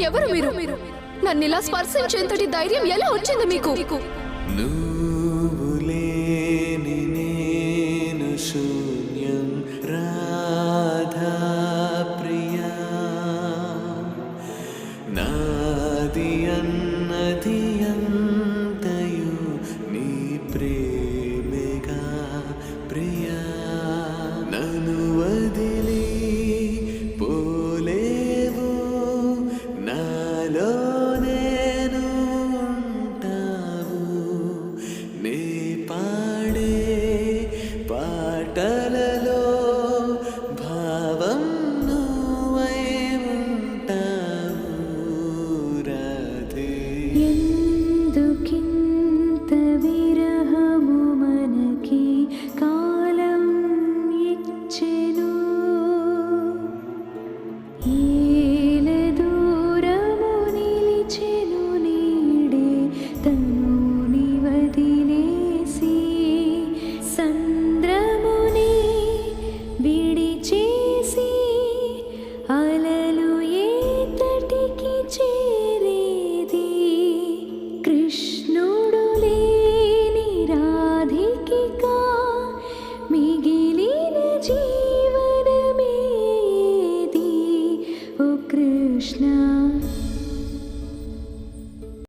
ఎవరు మీరు? నన్ను ఇలా స్పర్శించేంతటి ధైర్యం ఎలా వచ్చింది మీకు? నువ్వు లేని నేను శూన్యం రాధా ప్రియా, నాది అన్నది అంతయు నీ ప్రేమగా ప్రియా. నన్ను వదిలి పోలేవు, నాలో నేను ఉంటావు. నే పాడే పాటలలో భావం నువ్వై ఉంటావు రాధే. ఎందుకింత విరహము మనకి కాలం ఇచ్చెను, ఏల దూరము నిలిచెను నీడే తనుని వదిలేసి. సంద్రముని విడిచేసి అలలు ఏతటికి చేరేది. కృష్ణుడు లేని రాధికిక మిగిలిన